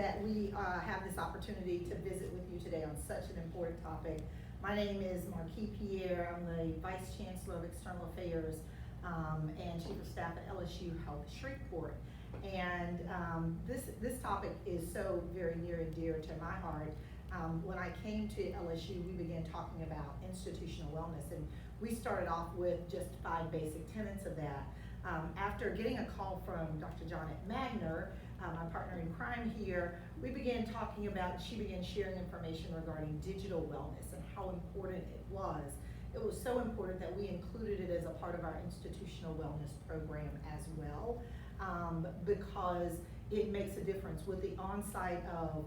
that we have this opportunity to visit with you today on such an important topic. My name is Marquis Pierre. I'm the Vice Chancellor of External Affairs and Chief of Staff at LSU Health Shreveport. And this topic is so very near and dear to my heart. When I came to LSU, we began talking about institutional wellness, and we started off with just 5 basic tenets of that. After getting a call from Dr. Janet Magner, my partner in crime here, we began talking about, she began sharing information regarding digital wellness and how important it was. It was so important that we included it as a part of our institutional wellness program as well, because it makes a difference with the onset of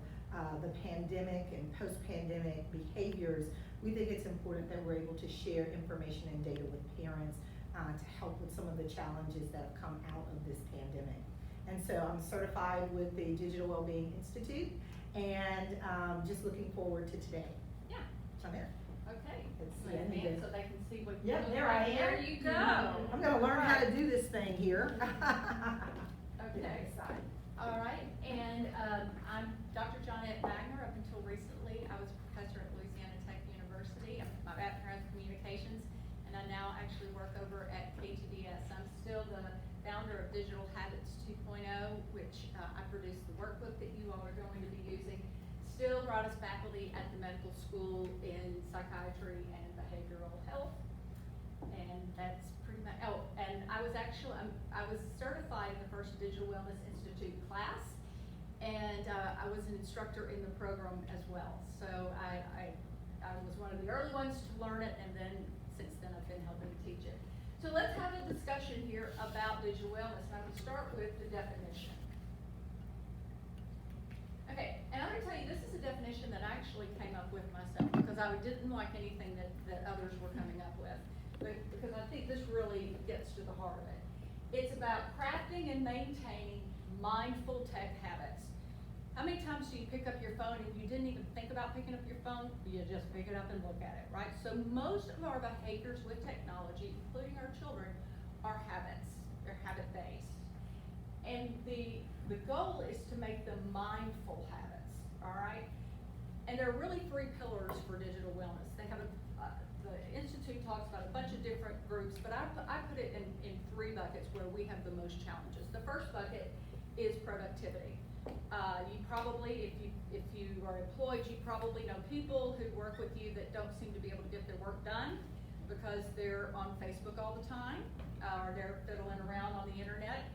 the pandemic and post-pandemic behaviors. We think it's important that we're able to share information and data with parents to help with some of the challenges that have come out of this pandemic. And so I'm certified with the Digital Wellbeing Institute, and just looking forward to today. Yeah. So I'm there. Okay. Yeah, so they can see what yeah, you there I am. There you go. I'm going to learn how to do this thing here. Okay. All right. And I'm Dr. Janet Magner. Up until recently, I was a professor at Louisiana Tech University. My background is communications, and I now actually work over at KTDS. I'm still the founder of Digital Habits 2.0, which I produce the workbook that you all are going to be using. Still brought us faculty at the medical school in psychiatry and behavioral health. And that's pretty much, oh, and I was actually, I was certified in the first Digital Wellness Institute class, and I was an instructor in the program as well. So I was one of the early ones to learn it, and then since then I've been helping to teach it. So let's have a discussion here about digital wellness, and I'm going to start with the definition. Okay, and I'm going to tell you, this is a definition that I actually came up with myself because I didn't like anything that others were coming up with, but because I think this really gets to the heart of it. It's about crafting and maintaining mindful tech habits. How many times do you pick up your phone and you didn't even think about picking up your phone? You just pick it up and look at it, right? So most of our behaviors with technology, including our children, are habits. They're habit-based. And the goal is to make them mindful habits, all right? And there are really 3 pillars for digital wellness. They have the Institute talks about a bunch of different groups, but I put it in 3 buckets where we have the most challenges. The first bucket is productivity. You probably, if you are employed, you probably know people who work with you that don't seem to be able to get their work done because they're on Facebook all the time, or they're fiddling around on the internet.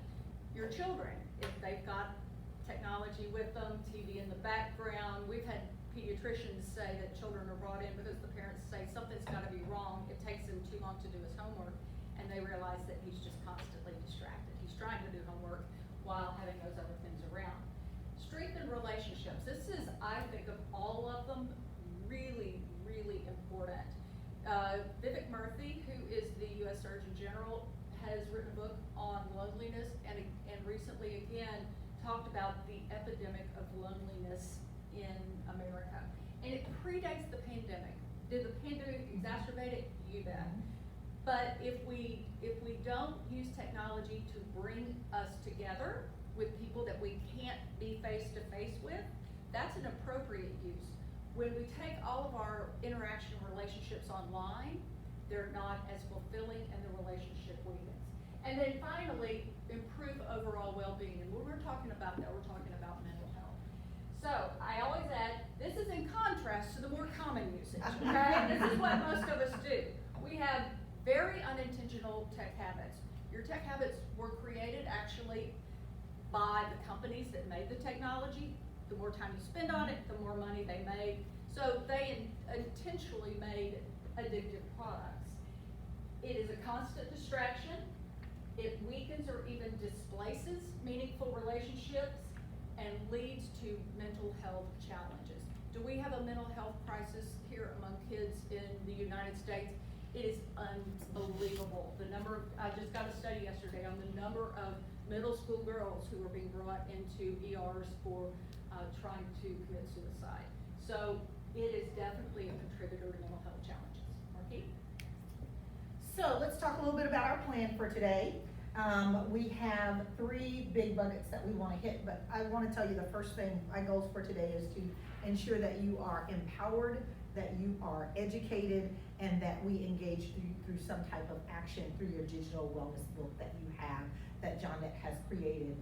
Your children, if they've got technology with them, TV in the background. We've had pediatricians say that children are brought in because the parents say something's got to be wrong. It takes him too long to do his homework, and they realize that he's just constantly distracted. He's trying to do homework while having those other things around. Strengthen relationships. This is, I think, of all of them, really, really important. Vivek Murthy, who is the U.S. Surgeon General, has written a book on loneliness, and recently again talked about the epidemic of loneliness in America. And it predates the pandemic. Did the pandemic exacerbate it? You bet. But if we don't use technology to bring us together with people that we can't be face-to-face with, that's an appropriate use. When we take all of our interaction relationships online, they're not as fulfilling and the relationship weakens. And then finally, improve overall well-being. And when we're talking about that, we're talking about mental health. So I always add, this is in contrast to the more common usage, okay? This is what most of us do. We have very unintentional tech habits. Your tech habits were created actually by the companies that made the technology. The more time you spend on it, the more money they made. So they intentionally made addictive products. It is a constant distraction. It weakens or even displaces meaningful relationships and leads to mental health challenges. Do we have a mental health crisis here among kids in the United States? It is unbelievable. The number of, I just got a study yesterday on the number of middle school girls who are being brought into ERs for trying to commit suicide. So it is definitely a contributor to mental health challenges. Marquis? So let's talk a little bit about our plan for today. We have 3 big buckets that we want to hit, but I want to tell you the first thing, my goals for today is to ensure that you are empowered, that you are educated, and that we engage through some type of action through your digital wellness book that you have, that Johnette has created.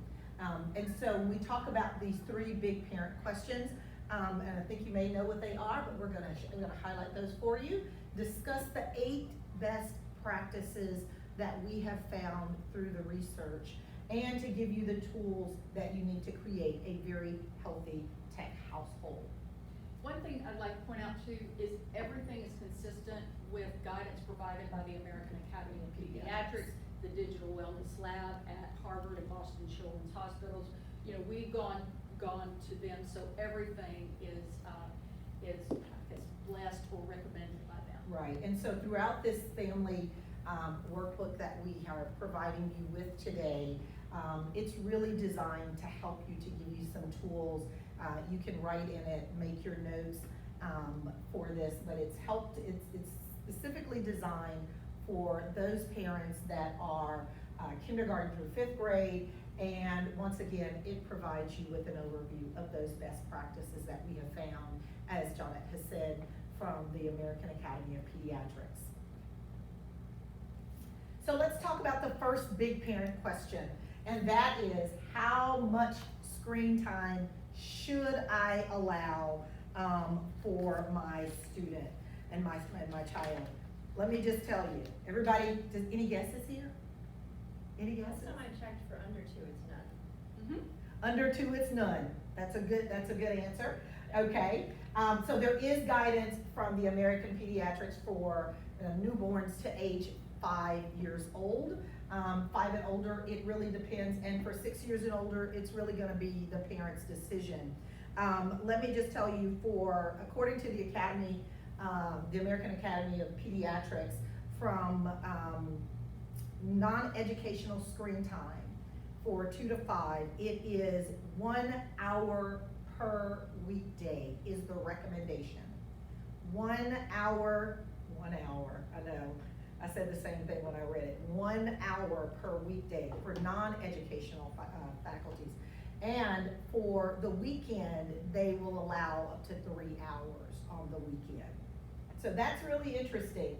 And so we talk about these 3 big parent questions, and I think you may know what they are, but we're gonna highlight those for you. Discuss the 8 best practices that we have found through the research, and to give you the tools that you need to create a very healthy tech household. One thing I'd like to point out too is everything is consistent with guidance provided by the American Academy of Pediatrics, the Digital Wellness Lab at Harvard and Boston Children's Hospitals. You know, we've gone to them, so everything is blessed or recommended by them. Right, and so throughout this family workbook that we are providing you with today, it's really designed to help you, to give you some tools. You can write in it, make your notes for this, but it's specifically designed for those parents that are kindergarten through 5th grade, and once again, it provides you with an overview of those best practices that we have found, as Johnette has said, from the American Academy of Pediatrics. So let's talk about the first big parent question, and that is, how much screen time should I allow for my student and my child? Let me just tell you, everybody, any guesses here? Any guesses? Last time I checked, for under 2, it's none. Under 2, it's none. That's a good answer. Okay, so there is guidance from the American Pediatrics for newborns to age 5 years old. 5 and older, it really depends, and for 6 years and older, it's really gonna be the parent's decision. Let me just tell you, according to the Academy, the American Academy of Pediatrics, from non-educational screen time for 2 to 5, it is 1 hour per weekday is the recommendation. 1 hour, I know, I said the same thing when I read it. 1 hour per weekday for non-educational faculties. And for the weekend, they will allow up to 3 hours on the weekend. So that's really interesting.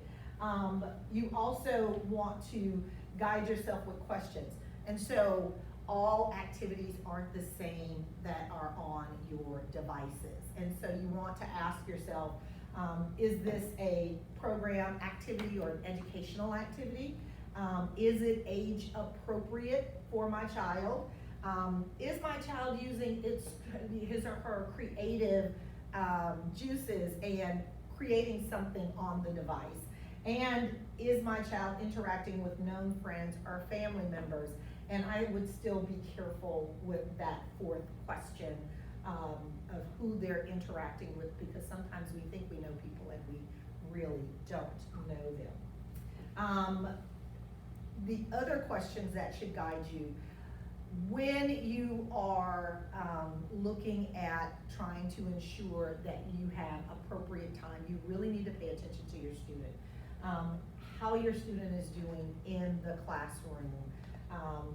You also want to guide yourself with questions. And so all activities aren't the same that are on your devices. And so you want to ask yourself, is this a program activity or an educational activity? Is it age appropriate for my child? Is my child using his or her creative juices and creating something on the device? And is my child interacting with known friends or family members? And I would still be careful with that 4th question of who they're interacting with, because sometimes we think we know people and we really don't know them. The other questions that should guide you, when you are looking at trying to ensure that you have appropriate time, you really need to pay attention to your student. How your student is doing in the classroom,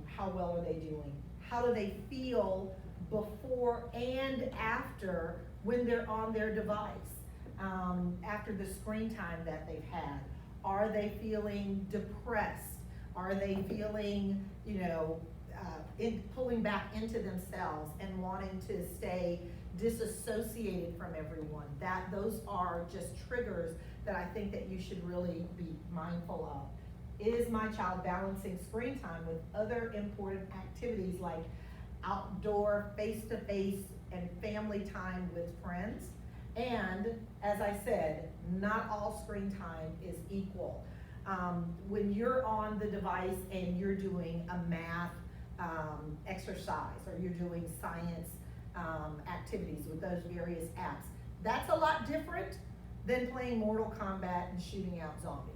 how well are they doing? How do they feel before and after when they're on their device? After the screen time that they've had, are they feeling depressed? Are they feeling, pulling back into themselves and wanting to stay disassociated from everyone? Those are just triggers that I think that you should really be mindful of. Is my child balancing screen time with other important activities like outdoor, face-to-face, and family time with friends? And as I said, not all screen time is equal. When you're on the device and you're doing a math exercise, or you're doing science activities with those various apps, that's a lot different than playing Mortal Kombat and shooting out zombies.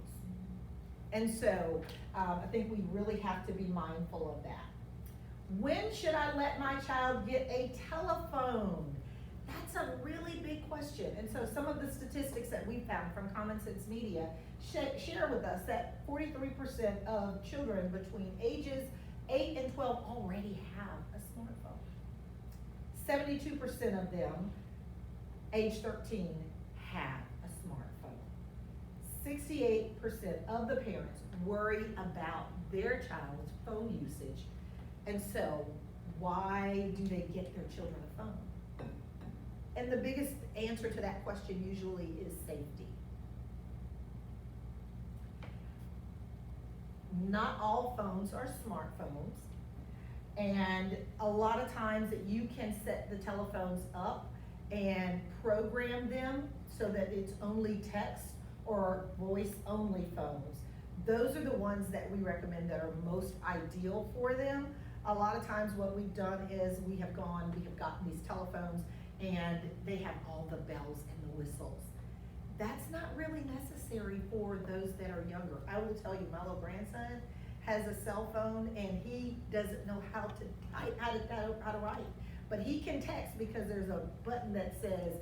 And so I think we really have to be mindful of that. When should I let my child get a telephone? That's a really big question. And so some of the statistics that we found from Common Sense Media share with us that 43% of children between ages 8 and 12 already have a smartphone. 72% of them, age 13, have a smartphone. 68% of the parents worry about their child's phone usage. And so, why do they get their children a phone? And the biggest answer to that question usually is safety. Not all phones are smartphones. And a lot of times that you can set the telephones up and program them so that it's only text or voice only phones. Those are the ones that we recommend that are most ideal for them. A lot of times what we've done is we have gotten these telephones and they have all the bells and the whistles. That's not really necessary for those that are younger. I will tell you, my little grandson has a cell phone and he doesn't know how to type, how to write. But he can text because there's a button that says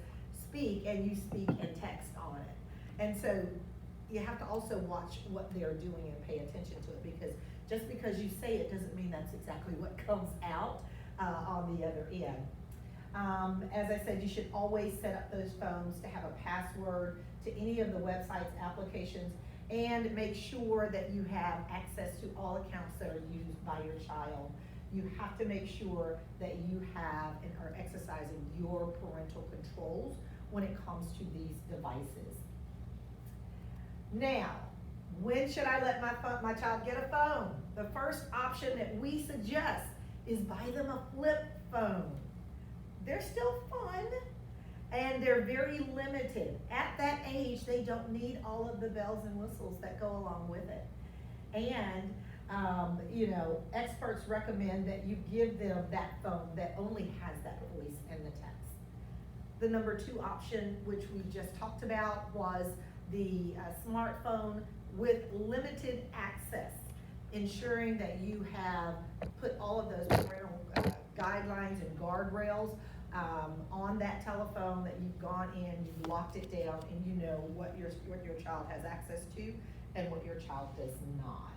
speak and you speak and text on it. And so you have to also watch what they're doing and pay attention to it, because just because you say it doesn't mean that's exactly what comes out on the other end. As I said, you should always set up those phones to have a password to any of the websites, applications, and make sure that you have access to all accounts that are used by your child. You have to make sure that you have and are exercising your parental controls when it comes to these devices. Now, when should I let my child get a phone? The first option that we suggest is buy them a flip phone. They're still fun and they're very limited. At that age, they don't need all of the bells and whistles that go along with it. And experts recommend that you give them that phone that only has that voice and the text. The number 2 option, which we just talked about, was the smartphone with limited access, ensuring that you have put all of those parental guidelines and guardrails on that telephone, that you've gone in, you've locked it down, and you know what your child has access to and what your child does not.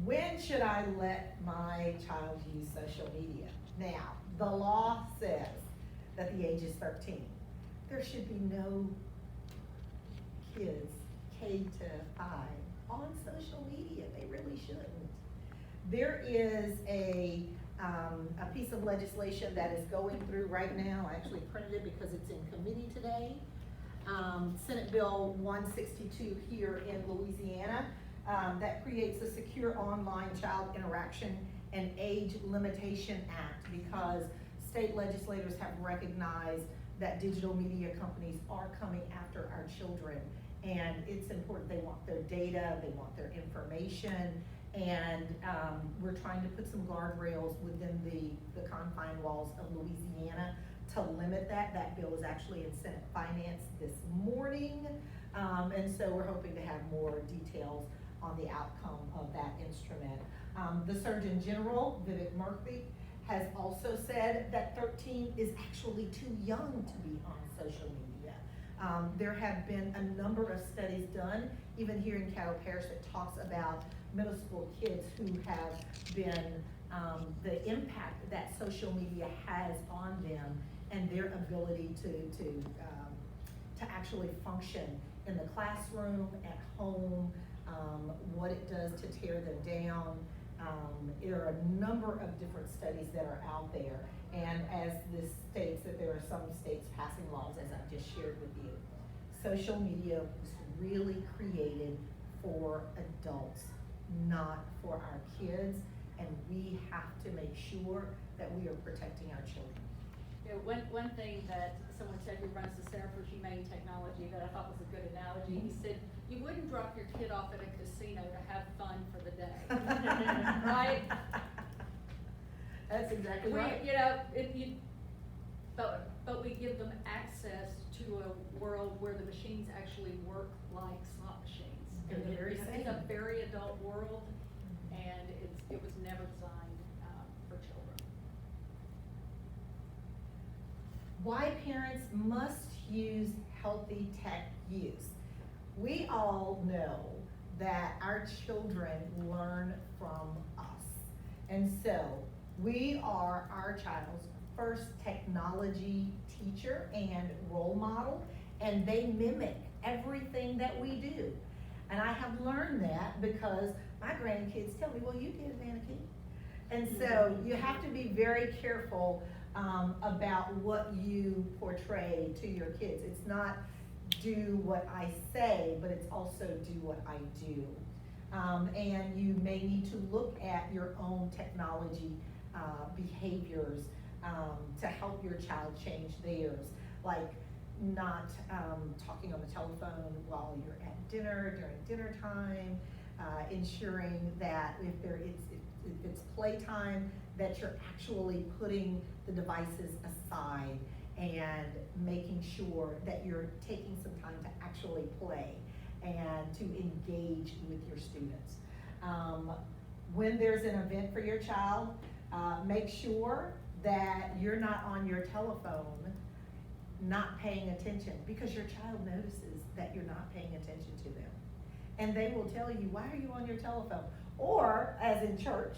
When should I let my child use social media? Now, the law says that the age is 13. There should be no kids K-5 on social media. They really shouldn't. There is a piece of legislation that is going through right now. I actually printed it because it's in committee today. Senate Bill 162 here in Louisiana that creates a Secure Online Child Interaction and Age Limitation Act, because state legislators have recognized that digital media companies are coming after our children, and it's important. They want their data, they want their information, and we're trying to put some guardrails within the confined walls of Louisiana to limit that. That bill is actually in Senate Finance this morning, and so we're hoping to have more details on the outcome of that instrument. The Surgeon General, Vivek Murthy, has also said that 13 is actually too young to be on social media. There have been a number of studies done, even here in Caddo Parish, that talks about middle school kids who have been, the impact that social media has on them and their ability to actually function in the classroom, at home, what it does to tear them down. There are a number of different studies that are out there, and as this states, that there are some states passing laws, as I've just shared with you. Social media was really created for adults, not for our kids, and we have to make sure that we are protecting our children. You know, one thing that someone said who runs the Center for Humane Technology that I thought was a good analogy, he said, you wouldn't drop your kid off at a casino to have fun for the day, right? That's exactly right. But we give them access to a world where the machines actually work like slot machines. They're the very same. It's a very adult world, and it was never designed for children. why parents must use healthy tech use. We all know that our children learn from us. And so we are our child's first technology teacher and role model, and they mimic everything that we do. And I have learned that because my grandkids tell me, well, you did, Mannequin. And so you have to be very careful about what you portray to your kids. It's not do what I say, but it's also do what I do. And you may need to look at your own technology behaviors to help your child change theirs. Like not talking on the telephone while you're at dinner, during dinner time, ensuring that if it's playtime, that you're actually putting the devices aside and making sure that you're taking some time to actually play and to engage with your students. When there's an event for your child, make sure that you're not on your telephone not paying attention, because your child notices that you're not paying attention to them. And they will tell you, why are you on your telephone? Or, as in church,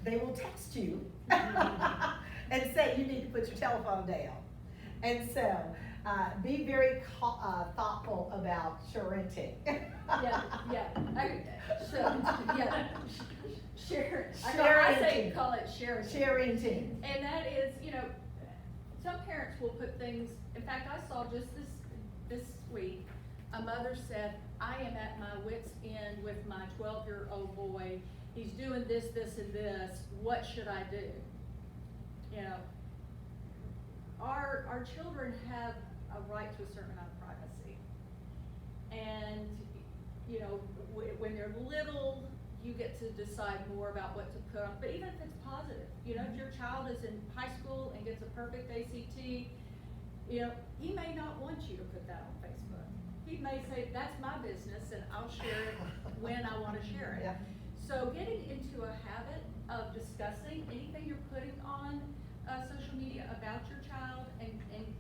they will text you and say you need to put your telephone down. And so, be very thoughtful about parenting. Call it sharing. Sharing. And that is, some parents will put things, in fact, I saw just this week, a mother said, I am at my wit's end with my 12-year-old boy. He's doing this, this, and this. What should I do? Our children have a right to a certain amount of privacy. And, when they're little, you get to decide more about what to put on. But even if it's positive, if your child is in high school and gets a perfect ACT, he may not want you to put that on Facebook. He may say, that's my business and I'll share it when I want to share it. Yeah. So getting into a habit of discussing anything you're putting on social media about your child and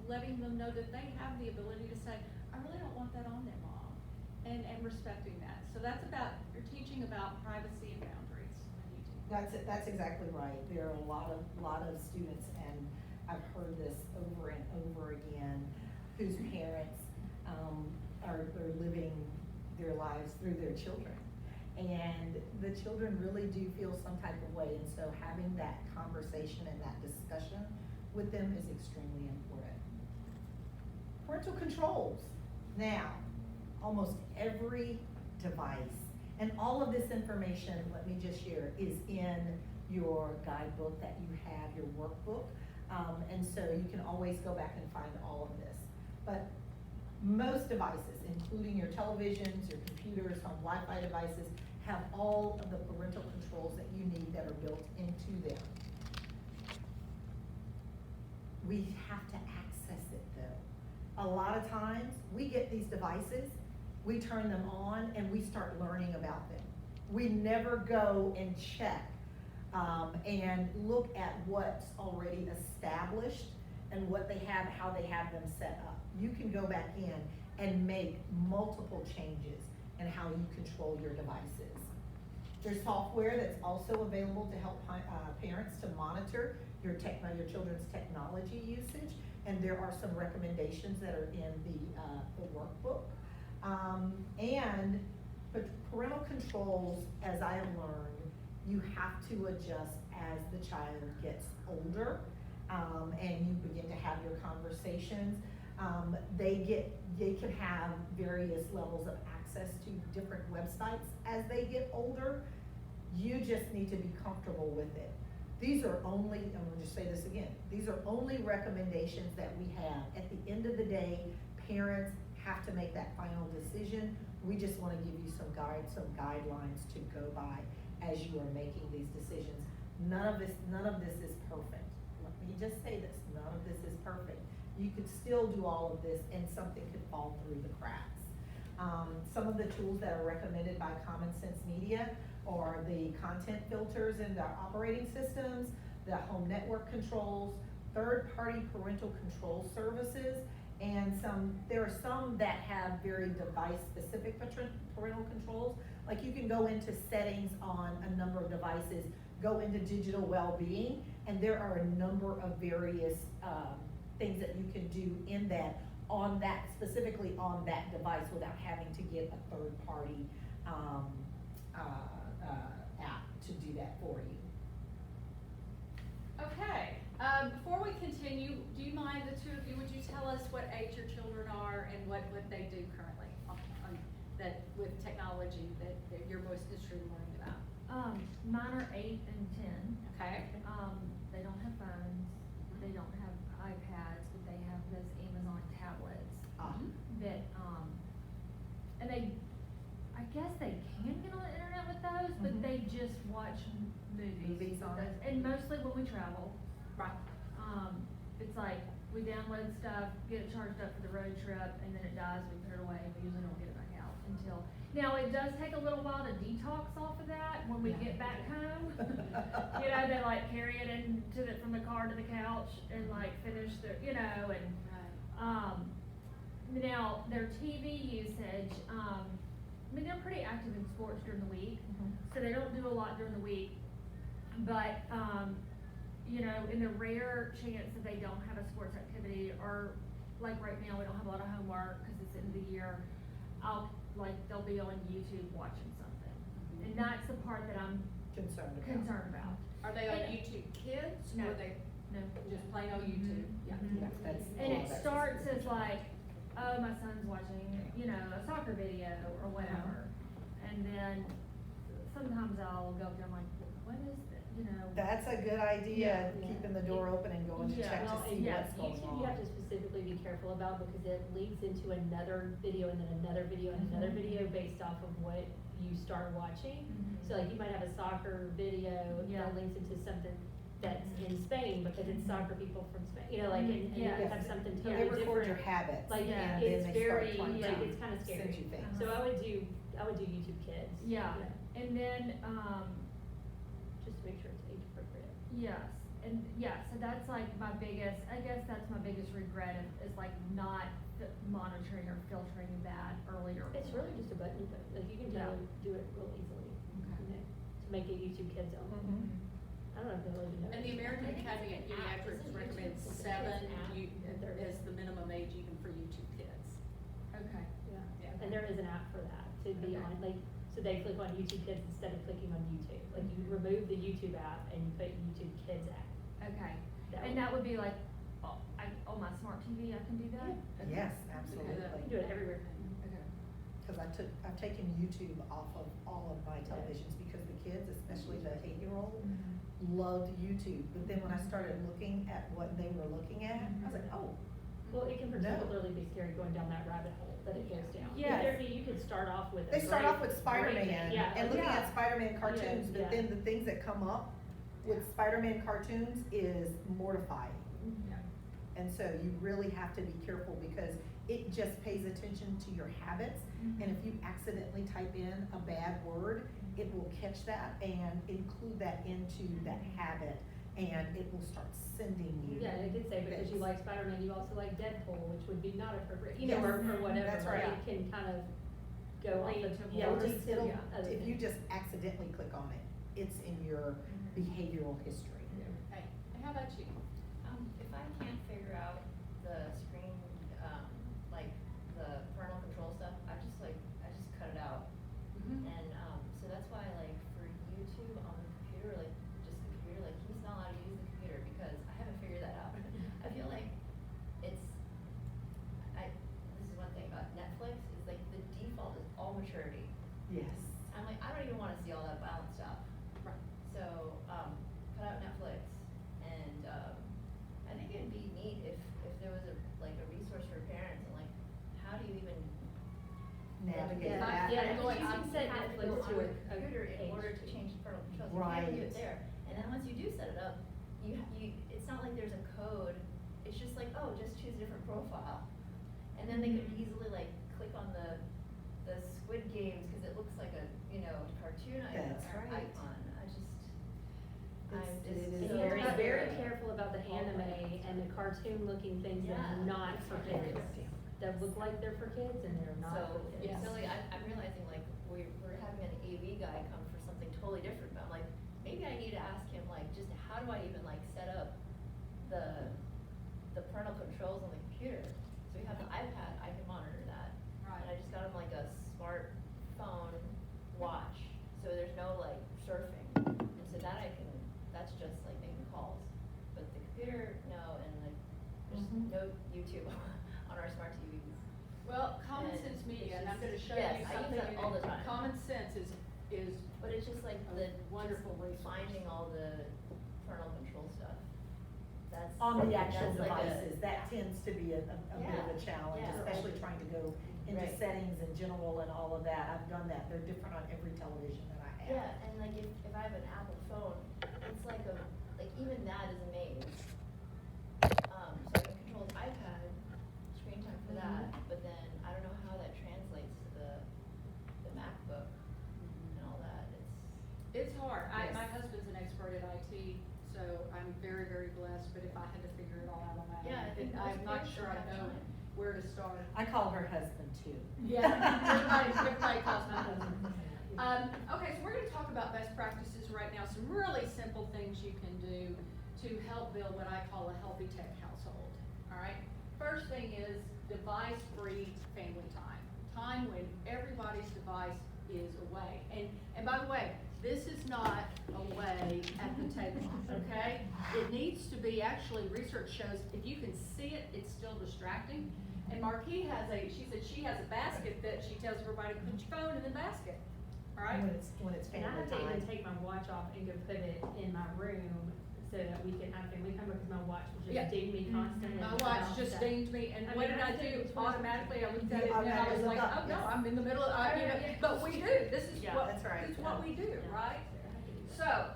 letting them know that they have the ability to say, I really don't want that on there, Mom, and respecting that. So you're teaching about privacy and boundaries on YouTube. That's exactly right. There are a lot of students, and I've heard this over and over again, whose parents are living their lives through their children. And the children really do feel some type of way, and so having that conversation and that discussion with them is extremely important. Parental controls. Now, almost every device, and all of this information, let me just share, is in your guidebook that you have, your workbook, and so you can always go back and find all of this. But most devices, including your televisions, your computers, home Wi-Fi devices, have all of the parental controls that you need that are built into them. We have to access it though. A lot of times, we get these devices, we turn them on, and we start learning about them. We never go and check and look at what's already established and what they have, how they have them set up. You can go back in and make multiple changes in how you control your devices. There's software that's also available to help parents to monitor your children's technology usage, and there are some recommendations that are in the workbook. But parental controls, as I have learned, you have to adjust as the child gets older, and you begin to have your conversations. They can have various levels of access to different websites as they get older. You just need to be comfortable with it. These are only, I'm gonna just say this again, these are only recommendations that we have. At the end of the day, parents have to make that final decision. We just wanna give you some guidelines to go by as you are making these decisions. None of this is perfect. Let me just say this, none of this is perfect. You could still do all of this and something could fall through the cracks. Some of the tools that are recommended by Common Sense Media are the content filters in our operating systems, the home network controls, third-party parental control services, and there are some that have very device-specific parental controls. Like you can go into settings on a number of devices, go into digital well-being, and there are a number of various things that you can do in that, specifically on that device without having to get a third-party app to do that for you. Okay, before we continue, do you mind, the two of you, would you tell us what age your children are and what they do currently that with technology that you're most interested in learning about? Mine are 8 and 10. Okay. They don't have phones, they don't have iPads, but they have those Amazon tablets that, and I guess they can get on the internet with those, but they just watch movies on with it. those. And mostly when we travel. Right. It's like, we download stuff, get it charged up for the road trip, and then it dies, we put it away, and we usually don't get it back out until, now it does take a little while to detox off of that when we get back home. You know, they like carry it from the car to the couch and like finish and, now their TV usage, I mean, they're pretty active in sports during the week, so they don't do a lot during the week, but, in the rare chance that they don't have a sports activity, or like right now, we don't have a lot of homework because it's the end of the year, they'll be on YouTube watching something. And that's the part that I'm Concerned about. Are they on YouTube Kids? No. Or are they No. just plain on YouTube? Yeah. Yeah, that's. And it that's- starts as like, oh, my son's watching, a soccer video or whatever. And then sometimes I'll go up there, I'm like, what is that, That's a good idea, Yeah. keeping the door open and going to Yeah. check to Well, see and what's going YouTube on. you have to specifically be careful about because it leads into another video and then another video and another video based off of what you start watching. So like you might have a soccer video Yeah. that links into something that's in Spain because it's soccer people from Spain, and you Yeah. could have something They totally record your different. habits, Like, and then it's they very, start trying like, to it's kinda scary. send you things. So I would do YouTube Kids. Yeah, and then, Just to make sure it's age appropriate. yes, so that's like my biggest, I guess that's my biggest regret is like not monitoring or filtering that earlier. It's really just a button you put, like you can Yeah. do it real easily. Okay. To make it YouTube Kids only. Mhm. I don't know if they'll even know. And the American I think it's Academy of like an app. Pediatrics Isn't recommends YouTube the 7 kids app? as the minimum age even for YouTube Kids. Okay. Yeah, Yeah. and there is an app for that, to be Okay. on, so they click on YouTube Kids instead of clicking on YouTube. Like you remove the YouTube app and you put YouTube Kids app. Okay, That and would- that would be like, on my smart TV, I can do that? Yeah. Okay. Yes, You absolutely. can do it everywhere. Okay. Cause I've taken YouTube off of all of my televisions because the kids, especially the 8-year-old, loved YouTube. But then when I started looking at what they were looking at, I was like, oh, Well, it can No. particularly be scary going down that rabbit hole that it goes down. Yes. You could start off with. a they start great- off with great Spider-Man thing. Yeah, and looking Yeah. at Spider-Man cartoons, Yeah. but then the things that come up with Spider-Man cartoons is mortifying. Yeah. And so you really have to be careful because it just pays attention to your habits. And if you accidentally type in a bad word, it will catch that and include that into that habit, and it will start sending you. Yeah, and it could say because you things. like Spider-Man, you also like Deadpool, which would be not appropriate, Yes. or whatever. That's like, right. It can kind of go off Lead the, to yeah, more. lead to, It'll- yeah, other if you things. just accidentally click on it, it's in your behavioral history. Okay, and how about you? If I can't figure out the screen, like the parental control stuff, I just cut it out. And, so that's why like for YouTube on the computer, like just the computer, like he's not allowed to use the computer because I haven't figured that out. I feel like this is one thing about Netflix, is like the default is all maturity. Yes. I'm like, I don't even wanna see all that violent stuff. Right. So, cut out Netflix, and, I think it'd be neat if there was a resource for parents, and like, how do you even Navigate Yeah, that. yeah, Going you on can set have to Netflix go to on a computer in page. order to change parental controls, you can't even do Right. it there. And then once you do set it up, it's not like there's a code, it's just like, oh, just choose a different profile. And then they could easily like click on the Squid Games, cause it looks like a, cartoon That's right. icon, And so you're tired. very careful about the anime and the cartoon looking things that are Yeah. not for kids. That look like they're for kids and they're not So, for kids. Yes. so like, I'm realizing like, we're having an AV guy come for something totally different, but I'm like, maybe I need to ask him like, just how do I even like set up the parental controls on the computer? So we have an iPad, I can monitor that. Right. And I just got him like a smartphone watch, so there's no like surfing. And so that that's just like making calls. But the computer, no, and like, there's Mhm. no YouTube on our smart TVs. Well, Common And Sense Media, it's and I'm gonna just- show yes, you I use something. that all the time. Common Sense is, But it's just like A the wonderful just resource. finding all the parental control stuff. That's On the actual that's like a- devices, that tends to be a bit of a Yeah, challenge, yeah. especially trying to go into Right. settings in general and all of that. I've done that. They're different on every television that I have. Yeah, and like if I have an Apple phone, it's like even that is a maze. So I can control the iPad, screen time for that, but then I don't know how that translates to the MacBook and all that. it's hard. Yes. My husband's an expert at IT, so I'm very, very blessed, but if I had to figure it all out on my own, Yeah, I think I'm most not parents sure don't I have know time. where to start. I call her husband too. Yeah, everybody calls my husband. Okay, so we're gonna talk about best practices right now, some really simple things you can do to help build what I call a healthy tech household, all right? First thing is device-free family time, time when everybody's device is away. And by the way, this is not away at the table, okay? It needs to be, actually, research shows, if you can see it, it's still distracting. And Marquis she said she has a basket that she tells everybody, put your phone in the basket, all right? When it's And I family have to even time. take my watch off and go put it in my room so that we can have family time because my watch will Yeah. just ding me constantly. My about watch just stuff. dinged me, and I what mean, did I I think do? it's one of- Automatically, I looked at You it, and I was automatically like, look up, oh, no, yes. I'm in the middle of, you know, Yeah. but we do, this is Yeah. what, That's right. this is what we do, Yeah. right? So,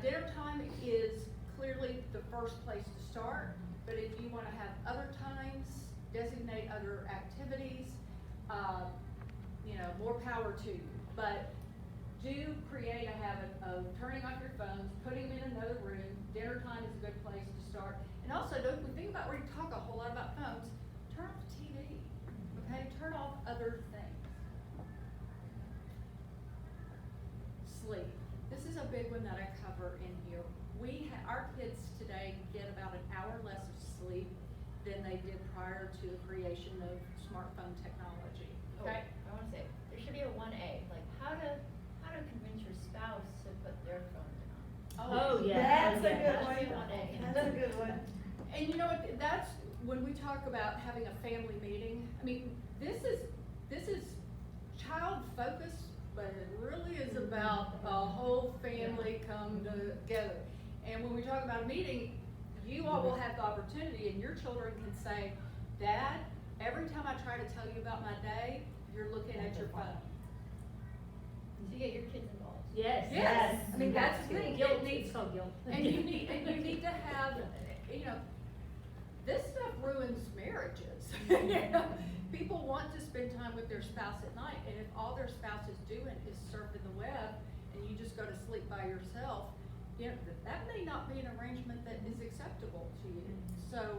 dinner time is clearly the first place to start, but if you wanna have other times, designate other activities, more power to you. But do create a habit of turning off your phones, putting them in another room. Dinner time is a good place to start. And also, don't we think about, we talk a whole lot about phones, turn off the TV, okay? Turn off other things. Sleep. This is a big one that I cover in here. Our kids today get about an hour less of sleep than they did prior to the creation of smartphone technology, okay? I wanna say, there should be a 1A, like how to convince your spouse to put their phone down. Oh, yeah. That's Oh, a yeah. good That one. should be 1A. That's a good one. And you know what, that's, when we talk about having a family meeting, I mean, this is child focused, but it really is about a whole family come together. And when we talk about a meeting, you all will have the opportunity, and your children can say, Dad, every time I try to tell you about my day, you're looking at your phone. So you get your kids involved. Yes. Yes, I mean, You that's have the to. thing, Guilt, it needs, it's called guilt. and you need to have, this stuff ruins marriages. People want to spend time with their spouse at night, and if all their spouse is doing is surfing the web, and you just go to sleep by yourself, that may not be an arrangement that is acceptable to you. So,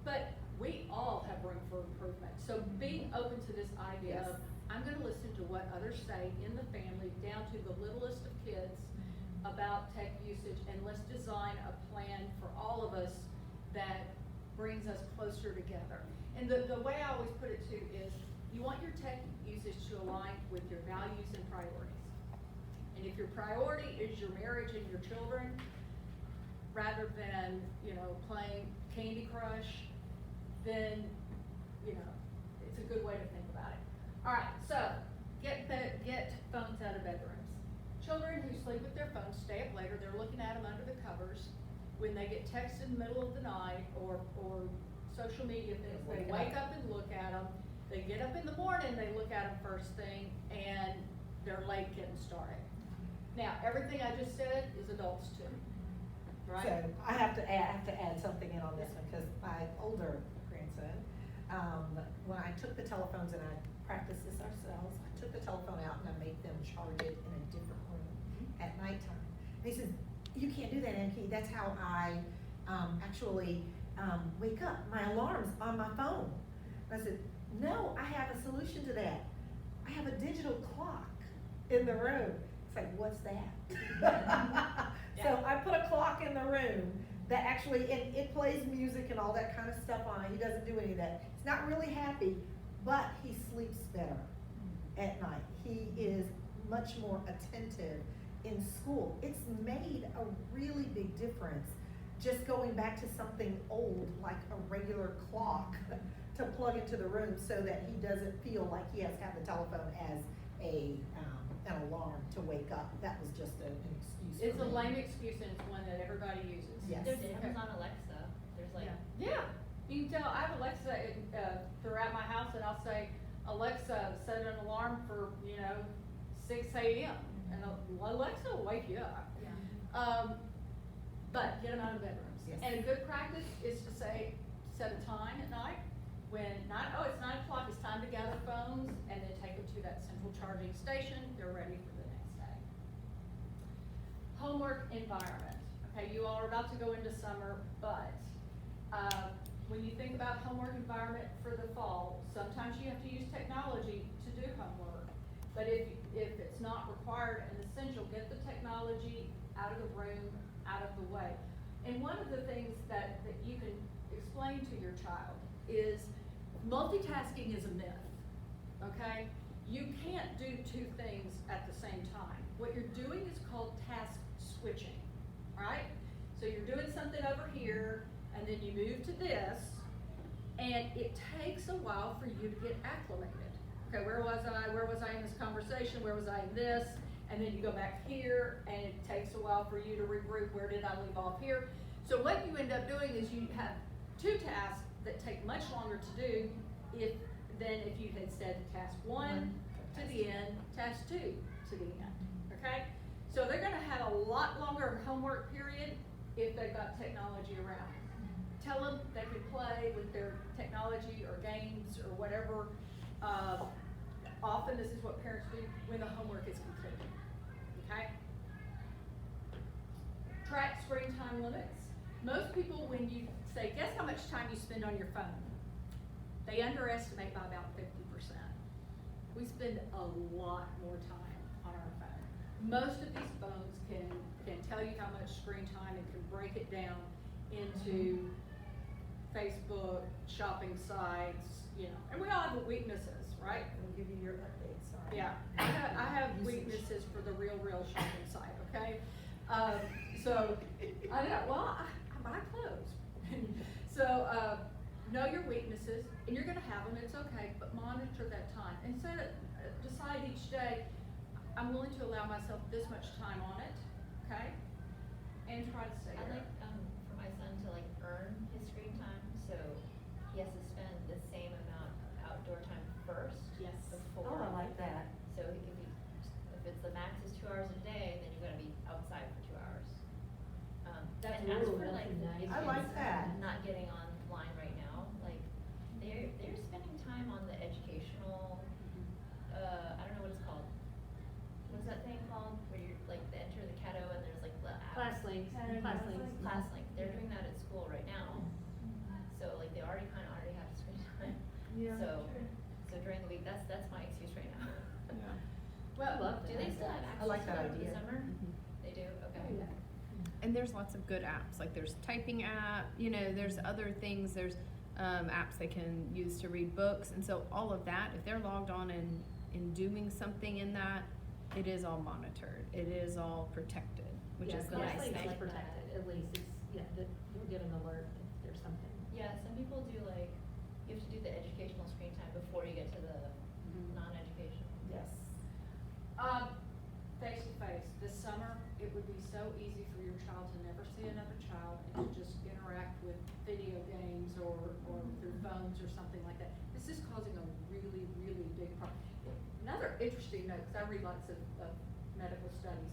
but we all have room for improvement. So being open to this idea of, I'm gonna listen to what others say in the family, down to the littlest of kids, about tech usage, and let's design a plan for all of us that brings us closer together. And the way I always put it too is, you want your tech usage to align with your values and priorities. And if your priority is your marriage and your children, rather than, playing Candy Crush, then, it's a good way to think about it. All right, so get phones out of bedrooms. Children who sleep with their phones stay up later, they're looking at them under the covers. When they get texted in the middle of the night or social media things, they wake up and look at them. They get up in the morning, they look at them first thing, and they're late getting started. Now, everything I just said is adults too, right? So I have to add something in on this one, because my older grandson, when I took the telephones, and I practiced this ourselves, I took the telephone out and I made them charge it in a different room at nighttime. he says, you can't do that, Anki, that's how I, actually, wake up, my alarm's on my phone. And I said, no, I have a solution to that. I have a digital clock in the room. It's like, what's that? So I put a clock in the room that actually, and it plays music and all that kind of stuff on it. He doesn't do any of that. He's not really happy, but he sleeps better at night. He is much more attentive in school. It's made a really big difference just going back to something old like a regular clock to plug into the room so that he doesn't feel like he has to have the telephone as an alarm to wake up. That was just an excuse It's for a me. lame excuse and it's one that everybody uses. Yes. There's Okay. Amazon Alexa, there's like. Yeah, you can tell, I have Alexa throughout my house, and I'll say, Alexa, set an alarm for, 6 AM, and Alexa will wake you up. But get them out of bedrooms. Yes. And a good practice is to say, set a time at night, when it's 9 o'clock, it's time to gather phones, and then take them to that central charging station, they're ready for the next day. Homework environment. Okay, you all are about to go into summer, but, when you think about homework environment for the fall, sometimes you have to use technology to do homework. But if it's not required and essential, get the technology out of the room, out of the way. And one of the things that you can explain to your child is multitasking is a myth, okay? You can't do two things at the same time. What you're doing is called task switching, right? So you're doing something over here, and then you move to this, and it takes a while for you to get acclimated. Okay, where was I in this conversation? Where was I in this? And then you go back here, and it takes a while for you to regroup. Where did I leave off here? So what you end up doing is you have two tasks that take much longer to do than if you had said task one to the end, task two to the end, okay? So they're gonna have a lot longer homework period if they've got technology around. Tell them they can play with their technology or games or whatever. Often this is what parents do when the homework is completed, okay? Track screen time limits. Most people, when you say, guess how much time you spend on your phone? They underestimate by about 50%. We spend a lot more time on our phone. Most of these phones can tell you how much screen time and can break it down into Facebook, shopping sites, and we all have weaknesses, right? We'll give you your updates, sorry. Yeah, I have weaknesses for the real shopping site, okay? So, I know, well, I buy clothes. So, know your weaknesses, and you're gonna have them, it's okay, but monitor that time. And decide each day, I'm willing to allow myself this much time on it, okay? And try to stay I there. like, for my son to like earn his screen time, so he has to spend the same amount of outdoor time first. Yes. Before. Oh, I like that. So if it's the max is 2 hours a day, then you're gonna be outside for 2 hours. That's And as really for like the nice. I like that. not getting online right now, like they're spending time on the educational, I don't know what it's called. What's that thing called? Where you're like they enter the Cato and there's like the app. Class links. ClassLink. They're doing that at school right now. So like they already have screen time. Yeah. So during the week, that's my excuse right now. Well, love Do they still have I access like to that it over the idea. summer? Mhm. They do, okay. Oh, yeah. And there's lots of good apps, like there's typing app, there's other things, there's apps they can use to read books, and so all of that, if they're logged on and doing something in that, it is all monitored, it is all protected, which Yeah, is the Class nice links thing. is protected, at least that you'll get an alert if there's something. Yeah, some people do like, you have to do the educational screen time before you get to the non-educational. Yes. Face to face, this summer, it would be so easy for your child to never see another child and to just interact with video games or through phones or something like that. This is causing a really, really big problem. Another interesting note, because I read lots of medical studies,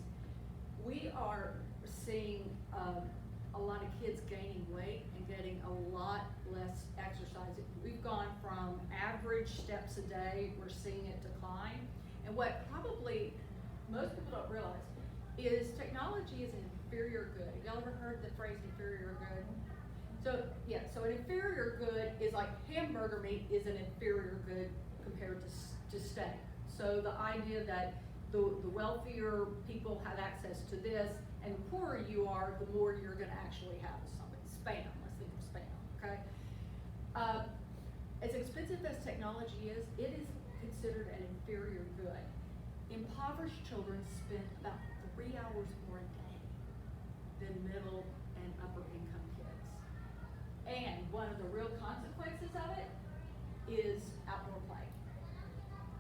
we are seeing a lot of kids gaining weight and getting a lot less exercise. We've gone from average steps a day, we're seeing it decline. And what probably most people don't realize is technology is an inferior good. Have y'all ever heard the phrase inferior good? So, yeah, so an inferior good is like hamburger meat is an inferior good compared to steak. So the idea that the wealthier people have access to this, and the poorer you are, the more you're gonna actually have of something. Spam, let's think of spam, okay? As expensive as technology is, it is considered an inferior good. Impoverished children spend about 3 hours more a day than middle and upper income kids. And one of the real consequences of it is outdoor play.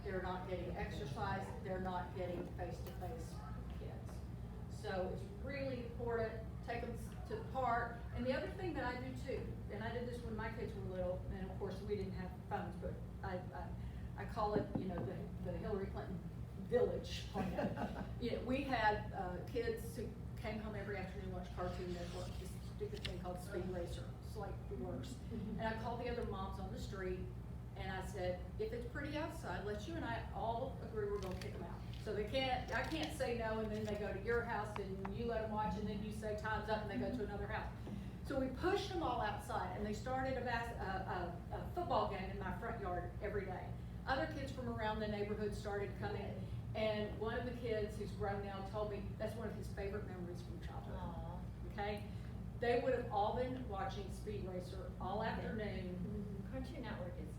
They're not getting exercise, they're not getting face-to-face kids. So it's really important, take them to the park. And the other thing that I do too, and I did this when my kids were little, and of course we didn't have phones, but I call it, you know, the Hillary Clinton village plan. You know, we had kids who came home every afternoon to watch Cartoon Network, this stupid thing called Speed Racer. It's like the worst. And I called the other moms on the street and I said, if it's pretty outside, let's you and I all agree we're gonna kick them out. So I can't say no and then they go to your house and you let them watch and then you say time's up and they go to another house. So we pushed them all outside and they started a football game in my front yard every day. Other kids from around the neighborhood started coming, and one of the kids who's grown now told me that's one of his favorite memories from childhood. Okay? They would have all been watching Speed Racer all afternoon. Cartoon Network is,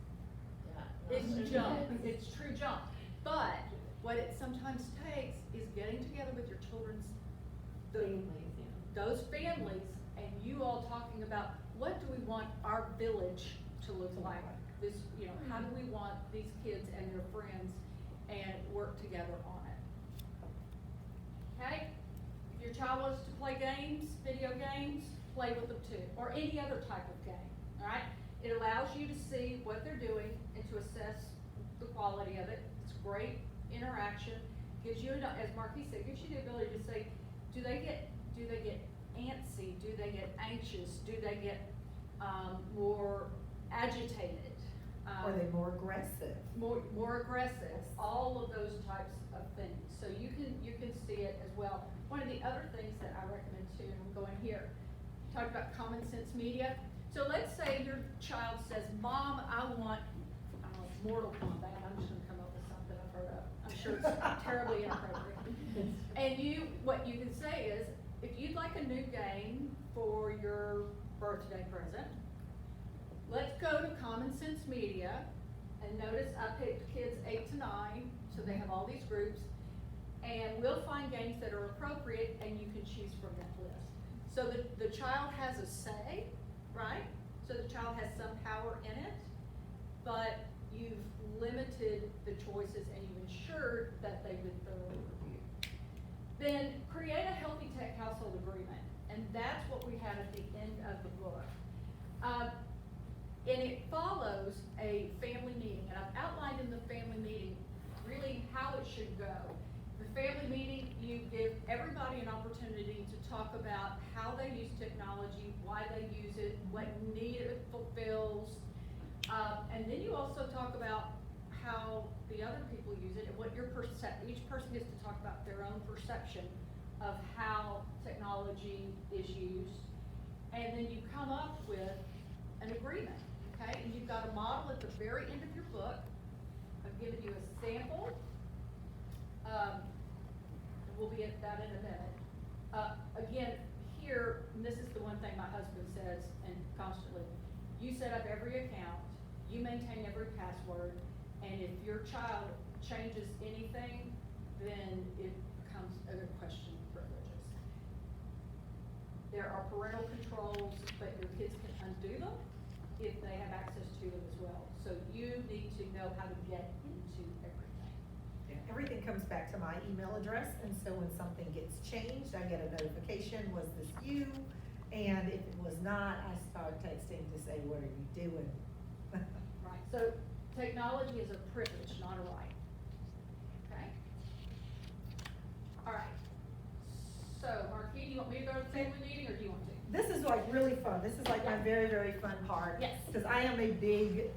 It's junk, it's true junk. But what it sometimes takes is getting together with your children's, those families, and you all talking about what do we want our village to look like? This, you know, how do we want these kids and their friends and work together on it? Okay? If your child wants to play games, video games, play with them too, or any other type of game, all right? It allows you to see what they're doing and to assess the quality of it. It's great interaction, gives you, as Marquis said, gives you the ability to say, do they get antsy? Do they get anxious? Do they get more agitated? Are they more aggressive? More aggressive, all of those types of things. So you can see it as well. One of the other things that I recommend too, and I'm going here, talk about common sense media. So let's say your child says, Mom, I want, I don't know, Mortal Kombat. I'm just gonna come up with something I've heard of. I'm sure it's terribly inappropriate. And what you can say is, if you'd like a new game for your birthday present, let's go to Common Sense Media, and notice I picked kids 8 to 9, so they have all these groups, and we'll find games that are appropriate, and you can choose from that list. So the child has a say, right? So the child has some power in it, but you've limited the choices and you've ensured that they've been thoroughly reviewed. Then create a healthy tech household agreement, and that's what we have at the end of the book. And it follows a family meeting, and I've outlined in the family meeting really how it should go. The family meeting, you give everybody an opportunity to talk about how they use technology, why they use it, what need it fulfills, and then you also talk about how the other people use it and what your each person gets to talk about their own perception of how technology is used, and then you come up with an agreement. Okay, and you've got a model at the very end of your book. I've given you a sample. We'll be at that in a minute. Again, here, and this is the one thing my husband says and constantly, you set up every account, you maintain every password, and if your child changes anything, then it becomes a question of privileges. There are parental controls, but your kids can undo them if they have access to them as well. So you need to know how to get into everything. Everything comes back to my email address, and so when something gets changed, I get a notification, was this you? And if it was not, I start texting to say, what are you doing? Right, so technology is a privilege, not a right. Okay? All right. So, Marquis, do you want me to go to the family meeting, or do you want to? This is like really fun. This is like my very, very fun part. Yes. Because I am a big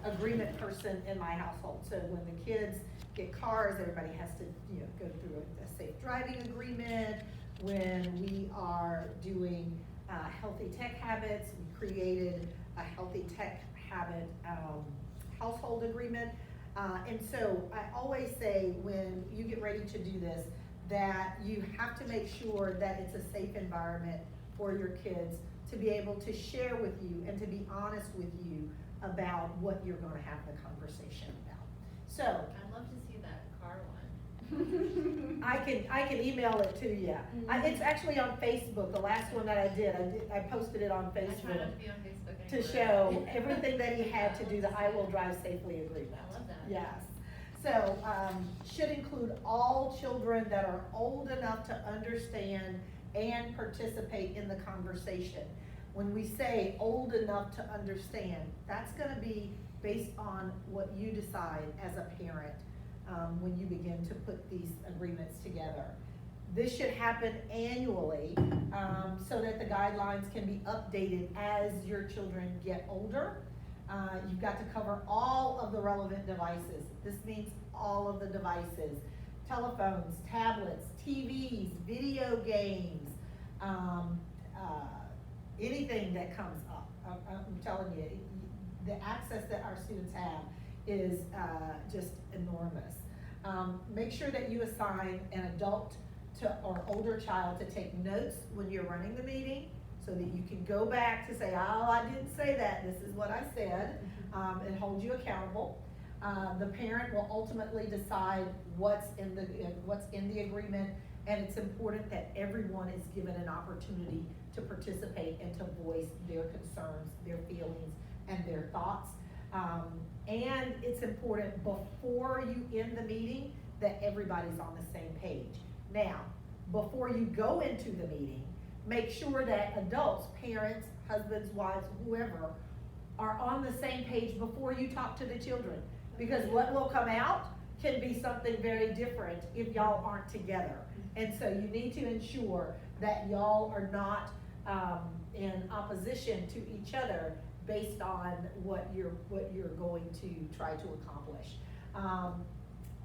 agreement person in my household. So when the kids get cars, everybody has to, go through a safe driving agreement. when we are doing healthy tech habits. We created a healthy tech habit household agreement. And so I always say when you get ready to do this, that you have to make sure that it's a safe environment for your kids to be able to share with you and to be honest with you about what you're gonna have the conversation about. So, I'd love to see that car one. I can email it to you. It's actually on Facebook, the last one that I did, I posted it on I try Facebook not to be on Facebook to anymore. show everything that he had to do the I Will Drive Safely agreement. I love that. Yes. So, should include all children that are old enough to understand and participate in the conversation. When we say old enough to understand, that's gonna be based on what you decide as a parent, when you begin to put these agreements together. This should happen annually, so that the guidelines can be updated as your children get older. You've got to cover all of the relevant devices. This means all of the devices, telephones, tablets, TVs, video games, anything that comes up. I'm telling you, the access that our students have is just enormous. Make sure that you assign an adult or older child to take notes when you're running the meeting, so that you can go back to say, oh, I didn't say that, this is what I said, and hold you accountable. The parent will ultimately decide what's in the agreement, and it's important that everyone is given an opportunity to participate and to voice their concerns, their feelings, and their thoughts. And it's important before you end the meeting that everybody's on the same page. Now, before you go into the meeting, make sure that adults, parents, husbands, wives, whoever, are on the same page before you talk to the children. Because what will come out can be something very different if y'all aren't together. And so you need to ensure that y'all are not in opposition to each other based on what you're going to try to accomplish.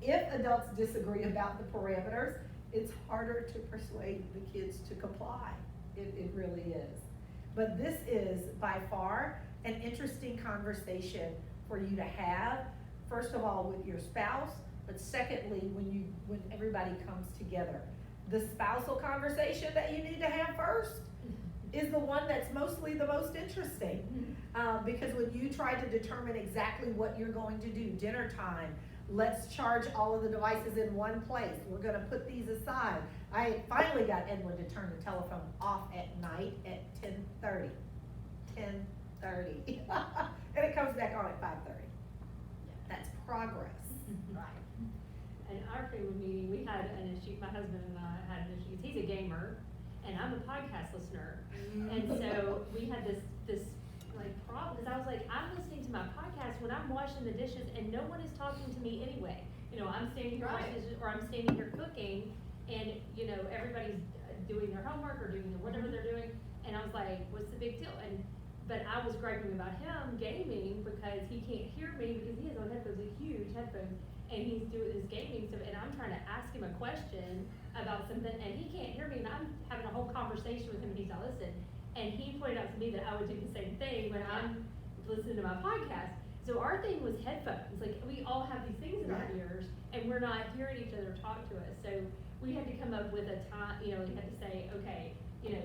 If adults disagree about the parameters, it's harder to persuade the kids to comply. It really is. But this is by far an interesting conversation for you to have, first of all with your spouse, but secondly when everybody comes together. The spousal conversation that you need to have first is the one that's mostly the most interesting. Because when you try to determine exactly what you're going to do, dinner time, let's charge all of the devices in one place, we're gonna put these aside. I finally got Edwin to turn the telephone off at night at 10:30. 10:30. And it comes back on at 5:30. That's progress. Right. In our family meeting, we had an issue, my husband and I had an issue, 'cause he's a gamer, and I'm a podcast listener. And so we had this like problem, because I was like, I'm listening to my podcast when I'm washing the dishes and no one is talking to me anyway. You know, I'm standing here washing dishes, or I'm standing here cooking, and, you know, everybody's doing their homework or doing whatever they're doing, and I was like, what's the big deal? But I was griping about him gaming because he can't hear me, because he has on headphones, like huge headphones, and he's doing his gaming stuff, and I'm trying to ask him a question about something, and he can't hear me, and I'm having a whole conversation with him, and he's not listening. And he pointed out to me that I would do the same thing when I'm listening to my podcast. So our thing was headphones. Like, we all have these things in our ears, and we're not hearing each other talk to us. So we had to come up with a time, you know, we had to say, okay, you know,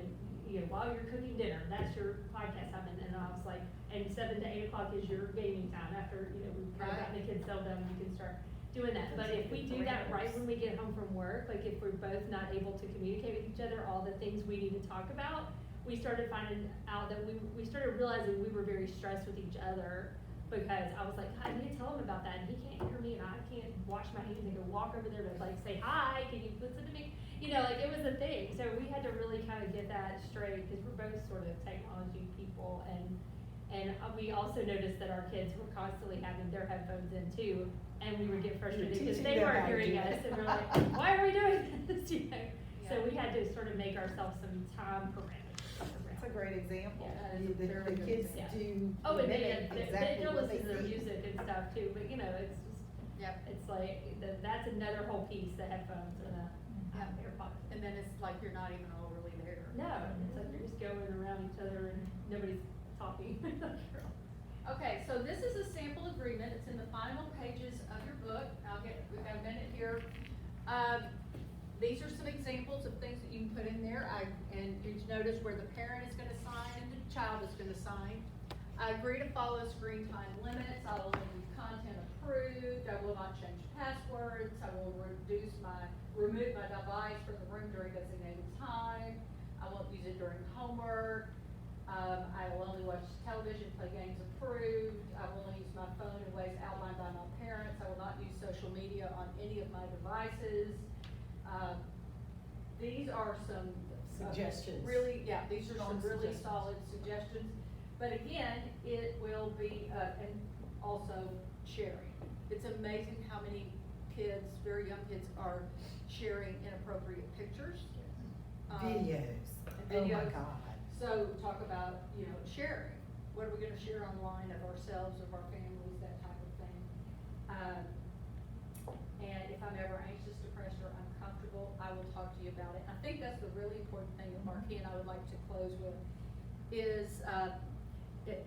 while you're cooking dinner, that's your podcast time. And I was like, and 7 to 8 o'clock is your gaming time. After, you know, we've kind of gotten the kids settled down, you can start doing that. But if we do that right when we get home from work, like if we're both not able to communicate with each other all the things we need to talk about, we started finding out that we started realizing we were very stressed with each other, because I was like, I need to tell him about that, and he can't hear me, and I can't wash my hands and go walk over there to like say hi, can you listen to me? You know, like it was a thing. So we had to really kind of get that straight, because we're both sort of technology people, and we also noticed that our kids were constantly having their headphones in too, and we would get frustrated because they weren't hearing us, and we're like, why are we doing this? You know? So we had to sort of make ourselves some time parameters. That's a great example. Yeah, The kids yeah. do Oh, and mimic exactly they'll what they listen to their see. music and stuff too, but you know, it's just, Yep. it's like, that's another whole piece, the headphones and AirPods. And then it's like you're not even all really there. No, it's like you're just going around each other and nobody's talking. Okay, so this is a sample agreement, it's in the final pages of your book, we've got a minute here. These are some examples of things that you can put in there, and you notice where the parent is gonna sign and the child is gonna sign. I agree to follow screen time limits, I will leave content approved, I will not change passwords, I will remove my device from the room during designated time, I won't use it during homework. I will only watch television, play games approved. I will only use my phone in ways outlined by my parents. I will not use social media on any of my devices. These are some Suggestions. These are some Strong really suggestions. solid suggestions. But again, it will be, and also sharing. It's amazing how many kids, very young kids, are sharing inappropriate pictures. Videos. and Oh my videos. God. So talk about, sharing. What are we gonna share online of ourselves, of our families, that type of thing. And if I'm ever anxious, depressed, or uncomfortable, I will talk to you about it. I think that's the really important thing that Marquis and I would like to close with is,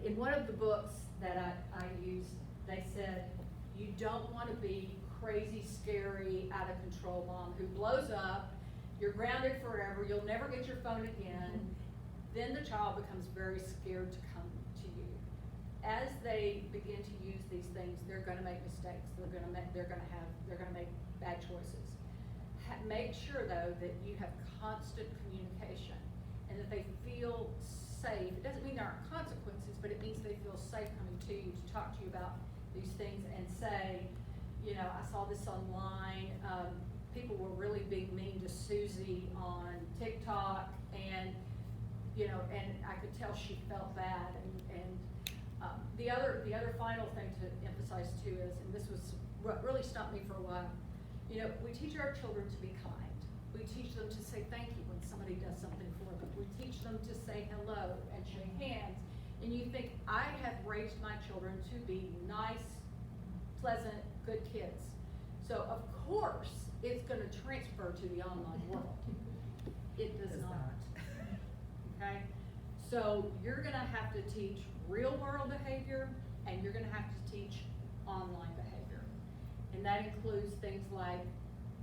in one of the books that I used, they said, you don't wanna be crazy, scary, out of control mom who blows up, you're grounded forever, you'll never get your phone again. Then the child becomes very scared to come to you. As they begin to use these things, they're gonna make mistakes, they're gonna make bad choices. Make sure though that you have constant communication and that they feel safe. It doesn't mean there aren't consequences, but it means they feel safe coming to you to talk to you about these things and say, I saw this online, people were really being mean to Susie on TikTok, and I could tell she felt bad, and the other final thing to emphasize too is, and this was what really stumped me for a while, we teach our children to be kind. We teach them to say thank you when somebody does something for them. We teach them to say hello and shake hands. And you think, I have raised my children to be nice, pleasant, good kids. So of course, it's gonna transfer to the online world. It does not. Okay? So you're gonna have to teach real world behavior, and you're gonna have to teach online behavior. And that includes things like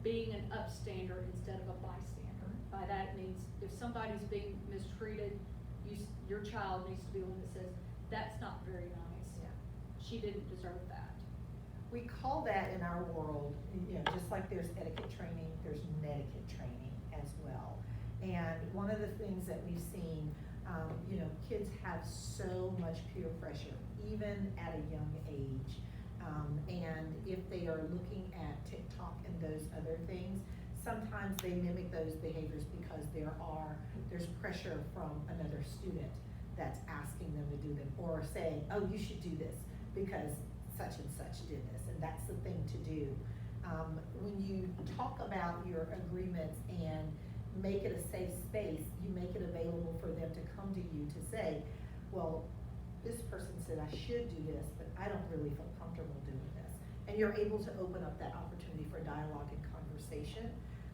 being an upstander instead of a bystander. By that it means if somebody's being mistreated, your child needs to be one that says, that's not very nice. Yeah. She didn't deserve that. We call that in our world, just like there's etiquette training, there's netiquette training as well. And one of the things that we've seen, kids have so much peer pressure, even at a young age. And if they are looking at TikTok and those other things, sometimes they mimic those behaviors because there's pressure from another student that's asking them to do them, or saying, oh, you should do this because such and such did this, and that's the thing to do. When you talk about your agreements and make it a safe space, you make it available for them to come to you to say, well, this person said I should do this, but I don't really feel comfortable doing this. And you're able to open up that opportunity for dialogue and conversation.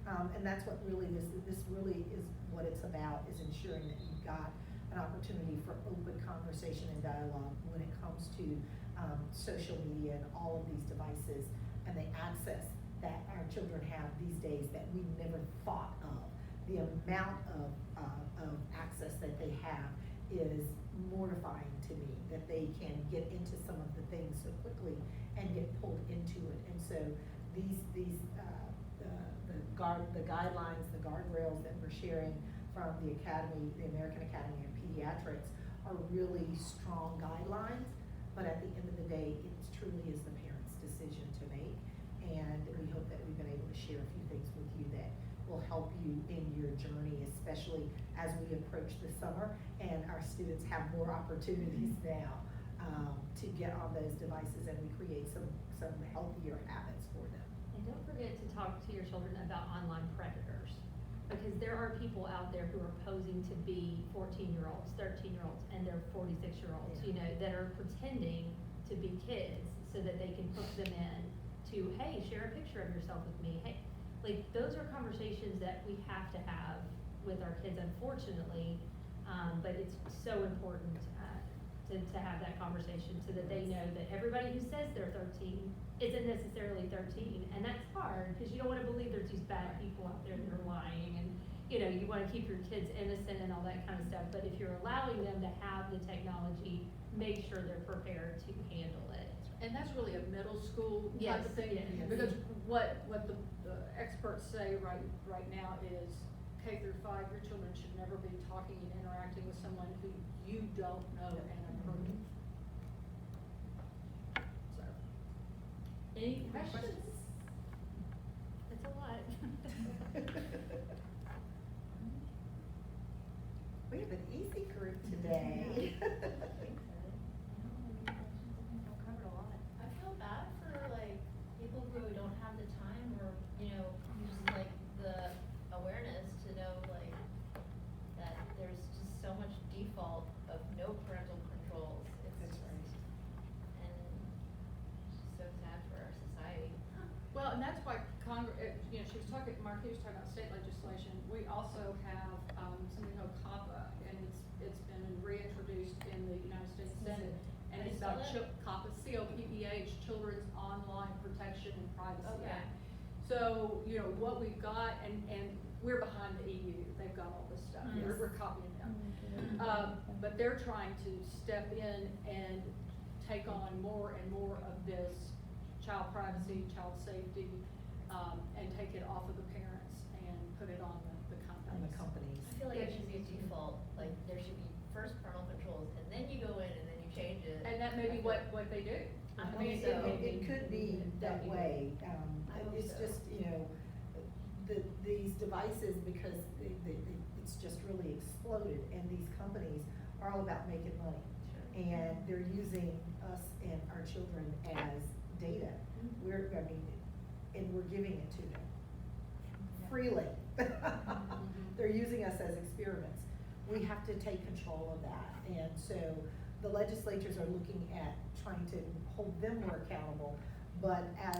And that's what really this really is what it's about, is ensuring that you've got an opportunity for open conversation and dialogue when it comes to social media and all of these devices and the access that our children have these days that we never thought of. The amount of access that they have is mortifying to me, that they can get into some of the things so quickly and get pulled into it. And so the guidelines, the guardrails that we're sharing from the Academy, the American Academy of Pediatrics, are really strong guidelines, but at the end of the day, it truly is the parent's decision to make. And we hope that we've been able to share a few things with you that will help you in your journey, especially as we approach the summer and our students have more opportunities now to get on those devices, and we create some healthier habits for them. And don't forget to talk to your children about online predators, because there are people out there who are posing to be 14-year-olds, 13-year-olds, and they're 46-year-olds, that are pretending to be kids so that they can hook them in to, hey, share a picture of yourself with me. Hey, like, those are conversations that we have to have with our kids, unfortunately. But it's so important, to have that conversation so that they know that everybody who says they're 13 isn't necessarily 13. And that's hard, because you don't wanna believe there's these bad people out there that are lying, and, you know, you wanna keep your kids innocent and all that kind of stuff. But if you're allowing them to have the technology, make sure they're prepared to handle it. And that's really a middle school Yes, type of thing, yes. because what the experts say right now is K through 5, your children should never be talking and interacting with someone who you don't know and approve. So, any questions? It's a lot. We have an easy group today. Covered a lot. I feel bad for like people who don't have the time or, you know, just like the awareness to know like that there's just so much default of no parental controls. It's That's just, right. and it's just so sad for our society. Well, and that's why you know, Marquis was talking about state legislation. We also have, something called COPPA, and it's been reintroduced in the United States Senate. And it's about COPPA, COPPH, Children's Online Protection and Privacy Okay. Act. So, you know, what we've got, and we're behind the EU, they've got all this stuff, Yes. we're copying them. But they're trying to step in and take on more and more of this child privacy, child safety, and take it off of the parents and put it on the companies. On the companies. I feel like it should be a default, like there should be first parental controls and then you go in and then you change it. And that may be what they do. I I hope mean, so. It could be that way. I hope It's so. just, you know, these devices, because it's just really exploded, and these companies are all about making money. Sure. And they're using us and our children as data. And we're giving it to them freely. They're using us as experiments. We have to take control of that. And so the legislatures are looking at trying to hold them more accountable. But as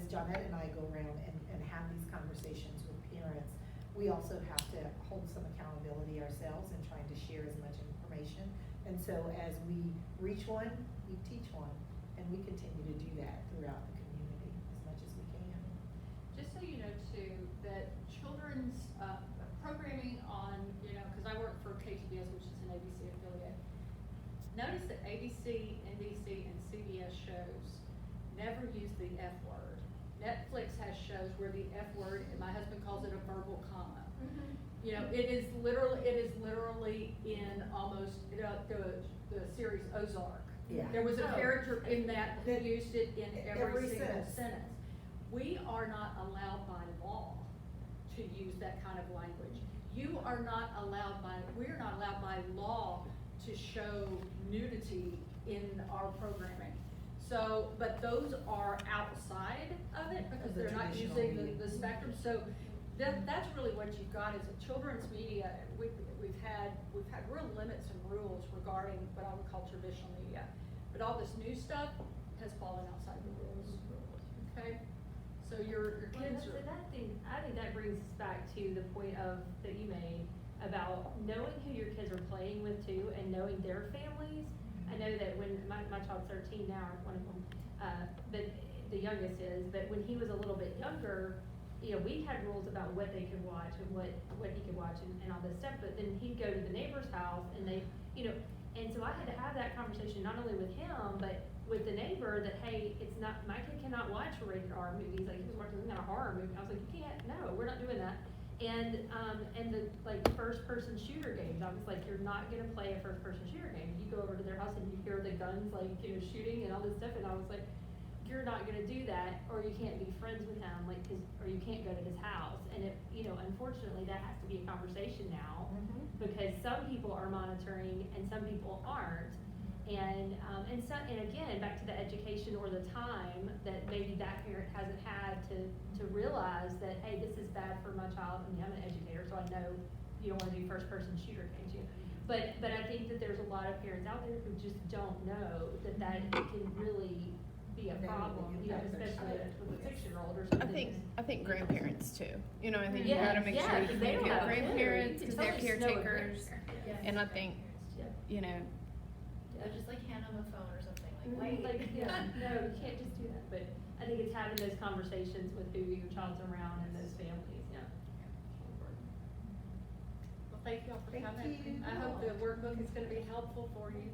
Johnette and I go around and have these conversations with parents, we also have to hold some accountability ourselves in trying to share as much information. And so as we reach one, we teach one, and we continue to do that throughout the community as much as we can. Just so you know too, that children's, programming on, you know, cause I work for KTBS, which is an ABC affiliate. Notice that ABC, NBC, and CBS shows never use the F word. Netflix has shows where the F word, and my husband calls it a verbal comma. You know, it is literally in almost, the series Ozark. Yeah. There was a Oh. character in that That- used it in every single sentence. sentence. We are not allowed by law to use that kind of language. We're not allowed by law to show nudity in our programming. So, but those are outside of it because Of the they're not traditional using media. the spectrum. So that's really what you've got is a children's media. We've had real limits and rules regarding what I would call traditional media. But all this new stuff has fallen outside the rules. Okay? So your Well, kids that's- are. and I think that brings us back to the point that you made about knowing who your kids are playing with too, and knowing their families. I know that when my child's 13 now, one of them, but the youngest is, but when he was a little bit younger, you know, we had rules about what they could watch and what he could watch and all this stuff, but then he'd go to the neighbor's house and they, you know, and so I had to have that conversation not only with him, but with the neighbor that, hey, it's not, my kid cannot watch rated R movies, like he was watching some kind of horror movie, I was like, you can't, no, we're not doing that. And the, like, first person shooter games, I was like, you're not gonna play a first person shooter game. You go over to their house and you hear the guns, like, you know, shooting and all this stuff, and I was like, you're not gonna do that, or you can't be friends with him, like, or you can't go to his house. And it, you know, unfortunately, that has to be a conversation now, because some people are monitoring and some people aren't. And again, back to the education or the time that maybe that parent hasn't had to realize that, hey, this is bad for my child. I mean, I'm an educator, so I know you don't wanna do first person shooter games, you know. But I think that there's a lot of parents out there who just don't know that it can really be a They would problem, get you know, that first especially shot. with a Yes. 6-year-old or something. I think grandparents too, you know, I think you Yeah, gotta make yeah, sure you 'cause they don't communicate have a with clue. grandparents, You cause can they're totally snow a caretakers, grandparent. and I think, Yeah. you know, Or just like hand them a phone or something, Mhm, like, wait. like, yeah, no, you can't just do that, but I think it's having those conversations with who your child's around and those families, yeah. Well, thank you all for Thank coming. you. I hope the workbook is gonna be helpful for you.